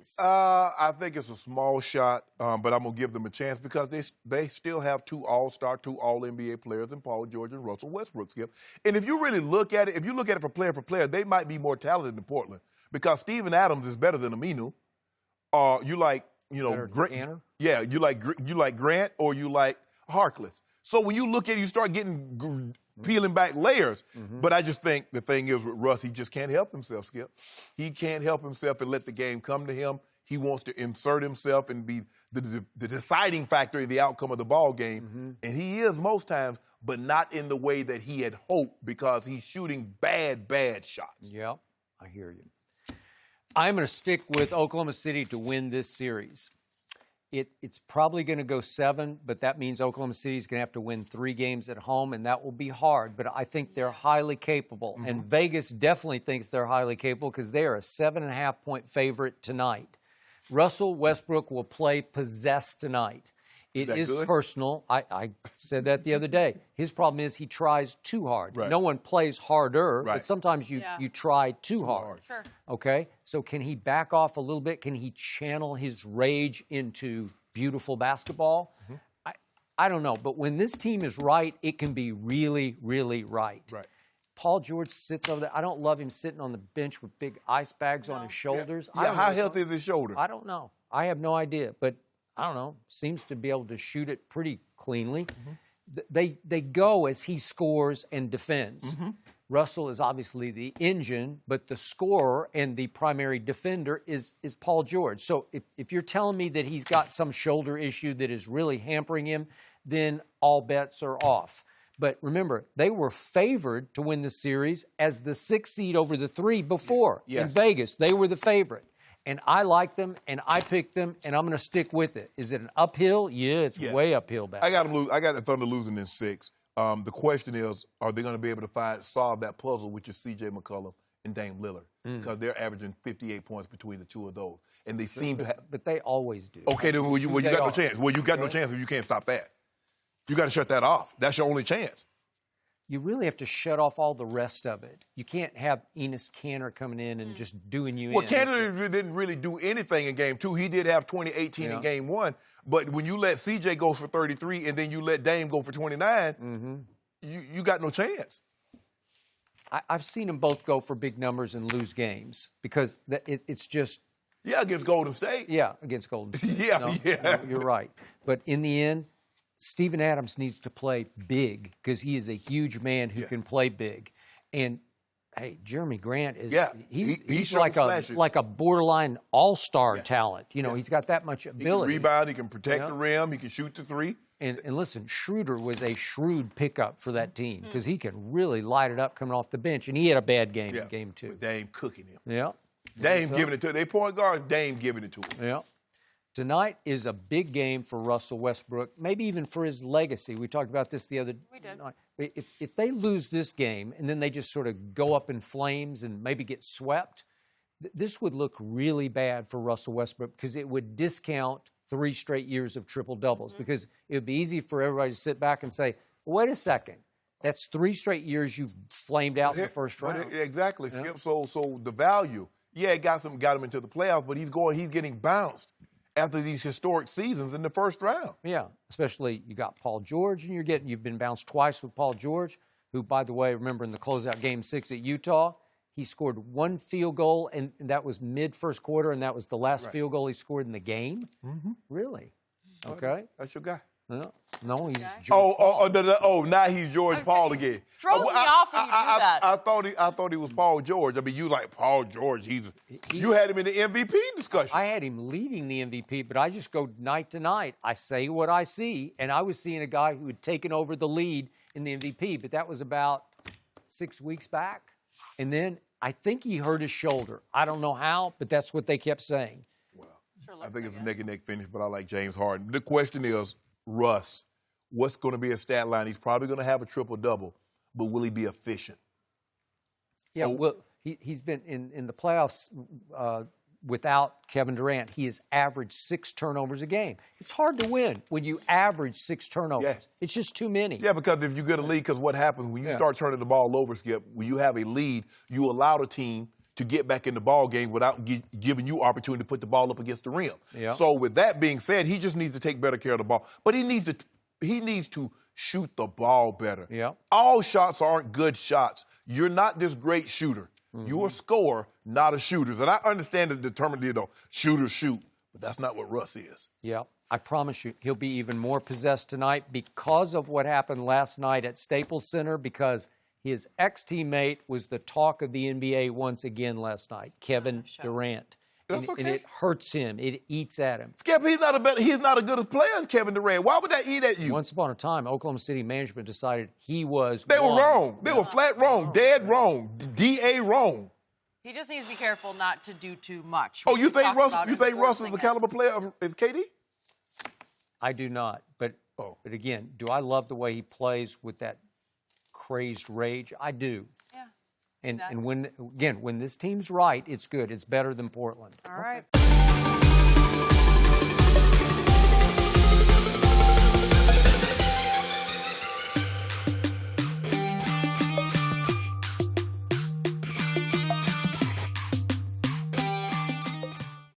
series? I think it's a small shot, but I'm going to give them a chance because they still have two All-Star, two All-NBA players in Paul George and Russell Westbrook, Skip. And if you really look at it, if you look at it for player, they might be more talented than Portland because Steven Adams is better than Aminu. You like, Grant? Yeah, you like Grant or you like Harkless. So when you look at it, you start getting peeling back layers. Mm-hmm. But I just think the thing is with Russ, he just can't help himself, Skip. He can't help himself and let the game come to him. He wants to insert himself and be the deciding factor in the outcome of the ball game. Mm-hmm. And he is most times, but not in the way that he had hoped because he's shooting bad shots. Yeah, I hear you. I'm going to stick with Oklahoma City to win this series. It's probably going to go 7, but that means Oklahoma City is going to have to win 3 games at home, and that will be hard. But I think they're highly capable. Mm-hmm. And Vegas definitely thinks they're highly capable because they are a 7.5-point favorite tonight. Russell Westbrook will play possessed tonight. It is personal. I said that the other day. His problem is he tries too hard. Right. No one plays harder, but sometimes you try too hard. Sure. Okay? So can he back off a little bit? Can he channel his rage into beautiful basketball? Mm-hmm. I don't know. But when this team is right, it can be really, really right. Right. Paul George sits over there. I don't love him sitting on the bench with big ice bags on his shoulders. Yeah. How healthy is his shoulder? I don't know. I have no idea. But I don't know, seems to be able to shoot it pretty cleanly. Mm-hmm. They go as he scores and defends. Mm-hmm. Russell is obviously the engine, but the scorer and the primary defender is Paul George. So if you're telling me that he's got some shoulder issue that is really hampering him, then all bets are off. But remember, they were favored to win the series as the 6 seed over the 3 before in Vegas. They were the favorite. And I like them, and I picked them, and I'm going to stick with it. Is it an uphill? Yeah, it's way uphill back. I got the Thunder losing in 6. The question is, are they going to be able to solve that puzzle, which is C.J. McCollum and Dame Lillard? Because they're averaging 58 points between the two of those. And they seem to have... But they always do. Okay, then you got no chance. Well, you got no chance if you can't stop that. You got to shut that off. That's your only chance. You really have to shut off all the rest of it. You can't have Enes Kanter coming in and just doing you in. Well, Kanter didn't really do anything in Game 2. He did have 20-18 in Game 1. But when you let CJ go for 33 and then you let Dame go for 29, you got no chance. I've seen them both go for big numbers and lose games because it's just... Yeah, against Golden State. Yeah, against Golden State. No, you're right. But in the end... Steven Adams needs to play big because he is a huge man who can play big. And, hey, Jeremy Grant is he's like a borderline all-star talent. He's got that much ability. He can rebound. He can protect the rim. He can shoot the 3. And listen, Schroeder was a shrewd pickup for that team because he can really light it up coming off the bench. And he had a bad game in Game 2. But Dame cooking him. Yeah. Dame giving it to him. They point guards, Dame giving it to him. Yeah. Tonight is a big game for Russell Westbrook, maybe even for his legacy. We talked about this the other night. If they lose this game and then they just sort of go up in flames and maybe get swept, this would look really bad for Russell Westbrook because it would discount 3 straight years of triple-doubles because it would be easy for everybody to sit back and say, wait a second, that's 3 straight years you've flamed out in the first round. Exactly, Skip. So the value, it got him into the playoffs, but he's getting bounced after these historic seasons in the first round. Yeah, especially you got Paul George, and you've been bounced twice with Paul George, who, by the way, remember in the closeout Game 6 at Utah, he scored 1 field goal, and that was mid-first quarter, and that was the last field goal he scored in the game? Mm-hmm. Really? Okay. That's your guy. No, he's George Paul. Now he's George Paul again. Throws me off when you do that. I thought he was Paul George. I mean, you like Paul George. You had him in the MVP discussion. I had him leading the MVP, but I just go night to night. I say what I see, and I was seeing a guy who had taken over the lead in the MVP, but that was about 6 weeks back. And then I think he hurt his shoulder. I don't know how, but that's what they kept saying. Well, I think it's a neck-and-neck finish, but I like James Harden. The question is, Russ, what's going to be his stat line? He's probably going to have a triple-double, but will he be efficient? Yeah, well, he's been in the playoffs without Kevin Durant. He has averaged 6 turnovers a game. It's hard to win when you average 6 turnovers. Yeah. It's just too many. Yeah, because if you get a lead, because what happens when you start turning the ball over, Skip, when you have a lead, you allow the team to get back in the ball game without giving you opportunity to put the ball up against the rim. Yep. So with that being said, he just needs to take better care of the ball. But he needs to shoot the ball better. Yep. All shots aren't good shots. You're not this great shooter. You're a scorer, not a shooter. And I understand the determined, shooters shoot, but that's not what Russ is. Yeah, I promise you, he'll be even more possessed tonight because of what happened last night at Staples Center, because his ex-teammate was the talk of the NBA once again last night, Kevin Durant. That's and, okay. and it hurts him. It eats at him. Skip, he's not as good a player as Kevin Durant. Why would that eat at you? Once upon a time, Oklahoma City management decided he was They were wrong. They were flat wrong, dead wrong, DA wrong. He just needs to be careful not to do too much. Oh, you think Russ is the caliber player as KD? I do not. But again, do I love the way he plays with that crazed rage? I do. Yeah. And when this team's right, it's good. It's better than Portland. All right.